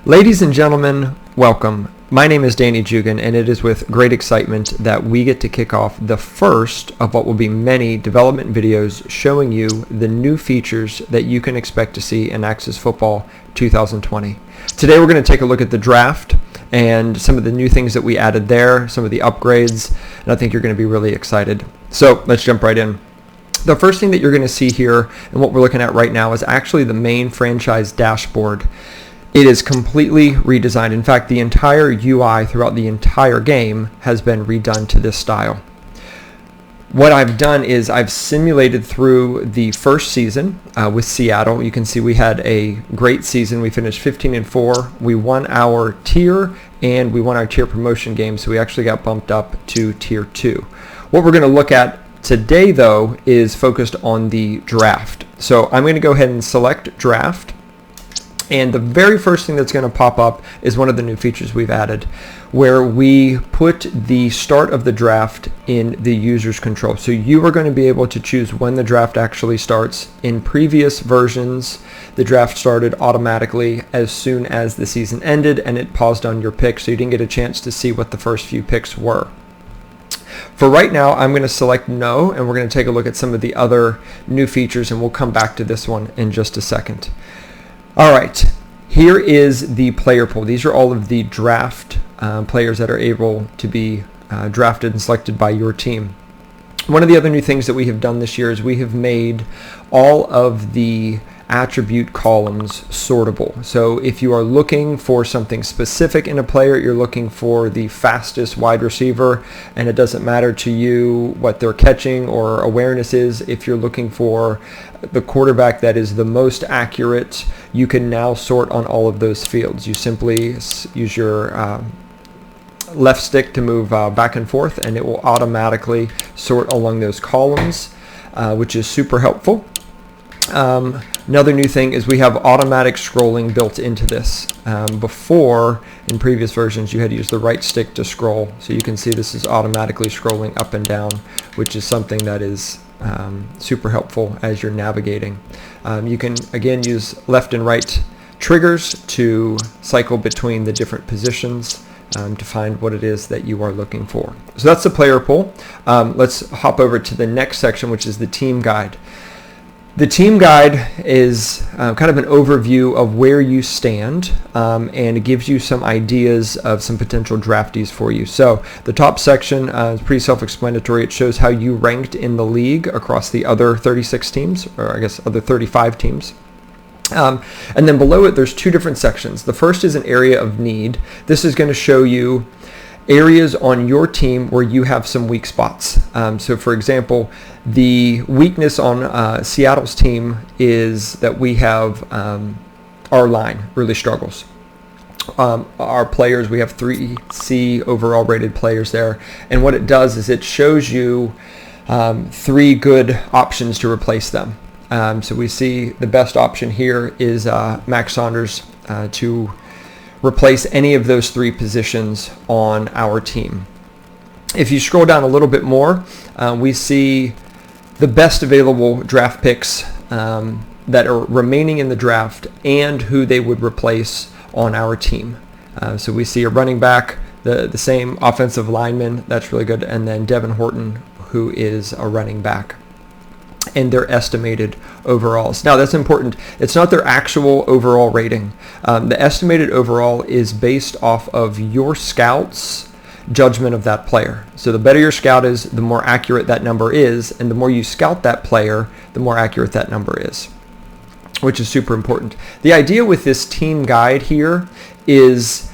Ladies and gentlemen, welcome. My name is Danny Jugan, and it is with great excitement that we get to kick off the first of what will be many development videos showing you the new features that you can expect to see in Axis Football 2020. Today we're going to take a look at the draft and some of the new things that we added there, some of the upgrades, and I think you're going to be really excited. So let's jump right in. The first thing that you're going to see here and what we're looking at right now is actually the main franchise dashboard. It is completely redesigned. In fact, the entire UI throughout the entire game has been redone to this style. What I've done is I've simulated through the first season with Seattle. You can see we had a great season. We finished 15-4. We won our tier and we won our tier promotion game, so we actually got bumped up to tier 2. What we're going to look at today, though, is focused on the draft. So I'm going to go ahead and select draft. And the very first thing that's going to pop up is one of the new features we've added, where we put the start of the draft in the user's control. So you are going to be able to choose when the draft actually starts. In previous versions, the draft started automatically as soon as the season ended, and it paused on your pick, so you didn't get a chance to see what the first few picks were. For right now, I'm going to select no, and we're going to take a look at some of the other new features, and we'll come back to this one in just a second. All right, here is the player pool. These are all of the draft players that are able to be drafted and selected by your team. One of the other new things that we have done this year is we have made all of the attribute columns sortable. So if you are looking for something specific in a player, you're looking for the fastest wide receiver, and it doesn't matter to you what their catching or awareness is. If you're looking for the quarterback that is the most accurate, you can now sort on all of those fields. You simply use your left stick to move back and forth, and it will automatically sort along those columns, which is super helpful. Another new thing is we have automatic scrolling built into this. Before, in previous versions, you had to use the right stick to scroll. So you can see this is automatically scrolling up and down, which is something that is super helpful as you're navigating. You can, again, use left and right triggers to cycle between the different positions to find what it is that you are looking for. So that's the player pool. Let's hop over to the next section, which is the team guide. The team guide is kind of an overview of where you stand, and it gives you some ideas of some potential draftees for you. So the top section is pretty self-explanatory. It shows how you ranked in the league across the other 36 teams, or I guess other 35 teams. And then below it, there's two different sections. The first is an area of need. This is going to show you areas on your team where you have some weak spots. So for example, the weakness on Seattle's team is that we have our line really struggles. Our players, we have 3C overall rated players there, and what it does is it shows you 3 good options to replace them. So we see the best option here is Max Saunders to replace any of those 3 positions on our team. If you scroll down a little bit more, we see the best available draft picks that are remaining in the draft and who they would replace on our team. So we see a running back, the same offensive lineman, that's really good, and then Devin Horton, who is a running back, and their estimated overalls. Now that's important. It's not their actual overall rating. The estimated overall is based off of your scout's judgment of that player. So the better your scout is, the more accurate that number is, and the more you scout that player, the more accurate that number is, which is super important. The idea with this team guide here is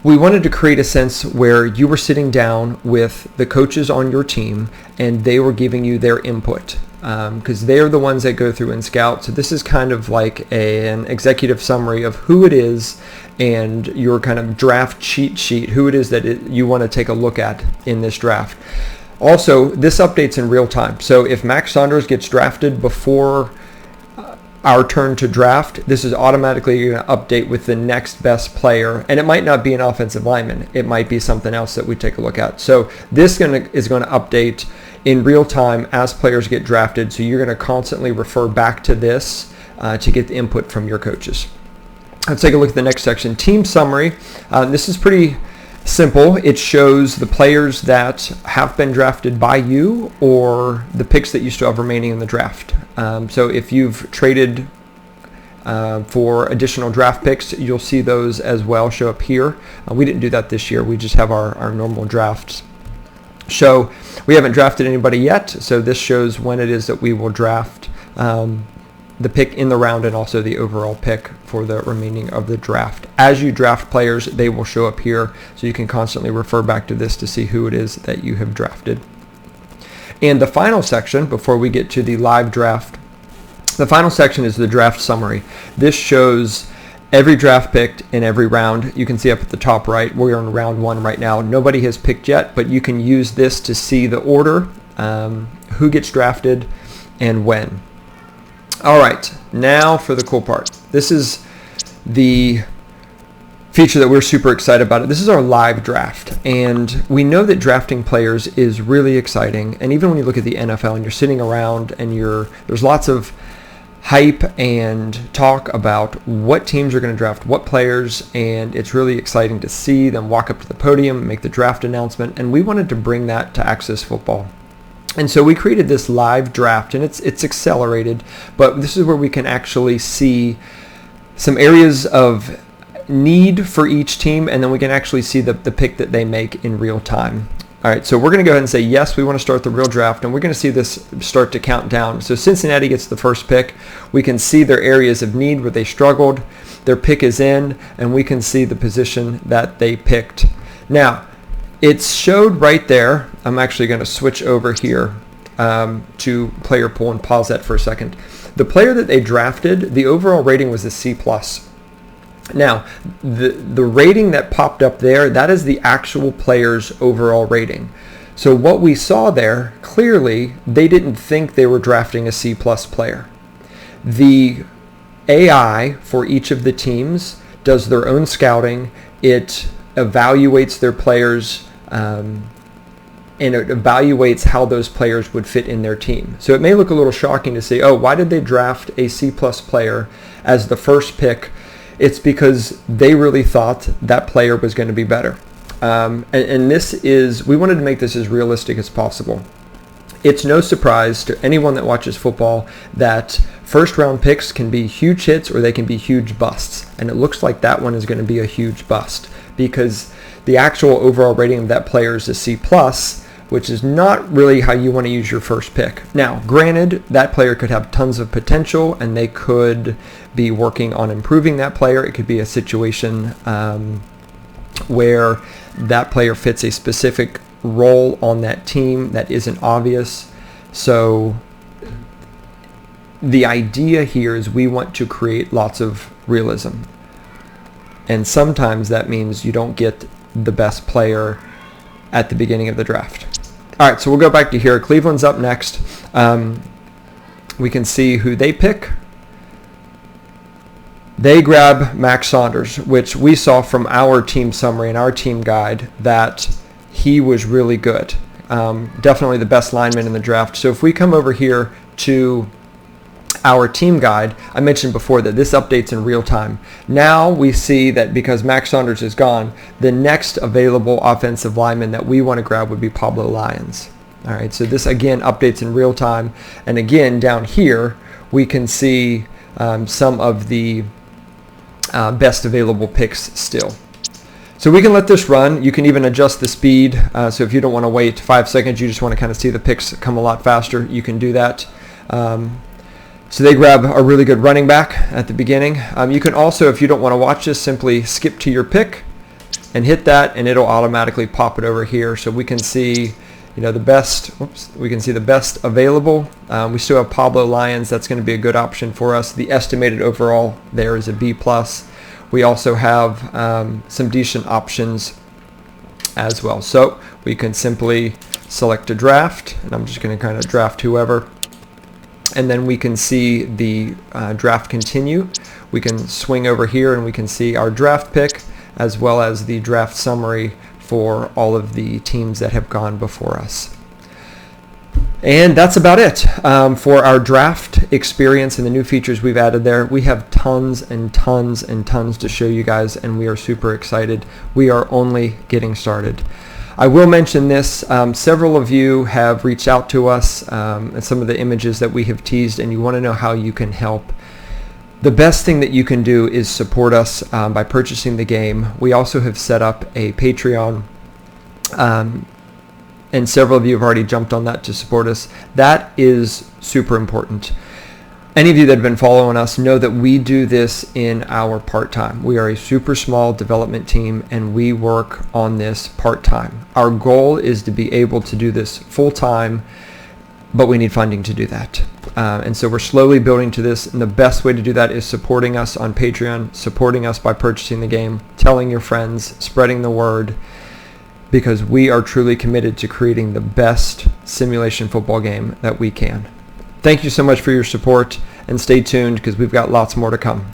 we wanted to create a sense where you were sitting down with the coaches on your team and they were giving you their input, because they're the ones that go through and scout. So this is kind of like an executive summary of who it is and your kind of draft cheat sheet, who it is that you want to take a look at in this draft. Also, this updates in real time. So if Max Saunders gets drafted before our turn to draft, this is automatically going to update with the next best player, and it might not be an offensive lineman. It might be something else that we take a look at. So this is going to update in real time as players get drafted, so you're going to constantly refer back to this to get the input from your coaches. Let's take a look at the next section, team summary. This is pretty simple. It shows the players that have been drafted by you or the picks that you still have remaining in the draft. So if you've traded for additional draft picks, you'll see those as well show up here. We didn't do that this year. We just have our normal drafts. So we haven't drafted anybody yet, so this shows when it is that we will draft the pick in the round and also the overall pick for the remaining of the draft. As you draft players, they will show up here, so you can constantly refer back to this to see who it is that you have drafted. And the final section, before we get to the live draft, the final section is the draft summary. This shows every draft picked in every round. You can see up at the top right, we're in round 1 right now. Nobody has picked yet, but you can use this to see the order, who gets drafted, and when. All right, now for the cool part. This is the feature that we're super excited about. This is our live draft, and we know that drafting players is really exciting. And even when you look at the NFL and you're sitting around and there's lots of hype and talk about what teams are going to draft what players, and it's really exciting to see them walk up to the podium, make the draft announcement, and we wanted to bring that to Access Football. And so we created this live draft, and it's accelerated, but this is where we can actually see some areas of need for each team, and then we can actually see the pick that they make in real time. All right, so we're going to go ahead and say, yes, we want to start the real draft, and we're going to see this start to count down. So Cincinnati gets the first pick. We can see their areas of need where they struggled. Their pick is in, and we can see the position that they picked. Now, it's showed right there. I'm actually going to switch over here to player pool and pause that for a second. The player that they drafted, the overall rating was a C+. Now, the rating that popped up there, that is the actual player's overall rating. So what we saw there, clearly, they didn't think they were drafting a C+ player. The AI for each of the teams does their own scouting. It evaluates their players and it evaluates how those players would fit in their team. So it may look a little shocking to say, oh, why did they draft a C+ player as the first pick? It's because they really thought that player was going to be better. And this is, we wanted to make this as realistic as possible. It's no surprise to anyone that watches football that first round picks can be huge hits or they can be huge busts. And it looks like that one is going to be a huge bust because the actual overall rating of that player is a C+, which is not really how you want to use your first pick. Now, granted, that player could have tons of potential and they could be working on improving that player. It could be a situation where that player fits a specific role on that team that isn't obvious. So the idea here is we want to create lots of realism. And sometimes that means you don't get the best player at the beginning of the draft. All right, so we'll go back to here. Cleveland's up next. We can see who they pick. They grab Max Saunders, which we saw from our team summary and our team guide that he was really good. Definitely the best lineman in the draft. So if we come over here to our team guide, I mentioned before that this updates in real time. Now we see that because Max Saunders is gone, the next available offensive lineman that we want to grab would be Pablo Lyons. All right, so this again updates in real time. And again, down here, we can see some of the best available picks still. So we can let this run. You can even adjust the speed. So if you don't want to wait 5 seconds, you just want to kind of see the picks come a lot faster, you can do that. So they grab a really good running back at the beginning. You can also, if you don't want to watch this, simply skip to your pick and hit that, and it'll automatically pop it over here. So we can see, the best. We can see the best available. We still have Pablo Lyons. That's going to be a good option for us. The estimated overall there is a B+. We also have some decent options as well. So we can simply select a draft, and I'm just going to kind of draft whoever. And then we can see the draft continue. We can swing over here and we can see our draft pick as well as the draft summary for all of the teams that have gone before us. And that's about it for our draft experience and the new features we've added there. We have tons and tons and tons to show you guys, and we are super excited. We are only getting started. I will mention this. Several of you have reached out to us and some of the images that we have teased, and you want to know how you can help. The best thing that you can do is support us by purchasing the game. We also have set up a Patreon, and several of you have already jumped on that to support us. That is super important. Any of you that have been following us know that we do this in our part-time. We are a super small development team, and we work on this part-time. Our goal is to be able to do this full-time, but we need funding to do that. And so we're slowly building to this, and the best way to do that is supporting us on Patreon, supporting us by purchasing the game, telling your friends, spreading the word, because we are truly committed to creating the best simulation football game that we can. Thank you so much for your support, and stay tuned because we've got lots more to come.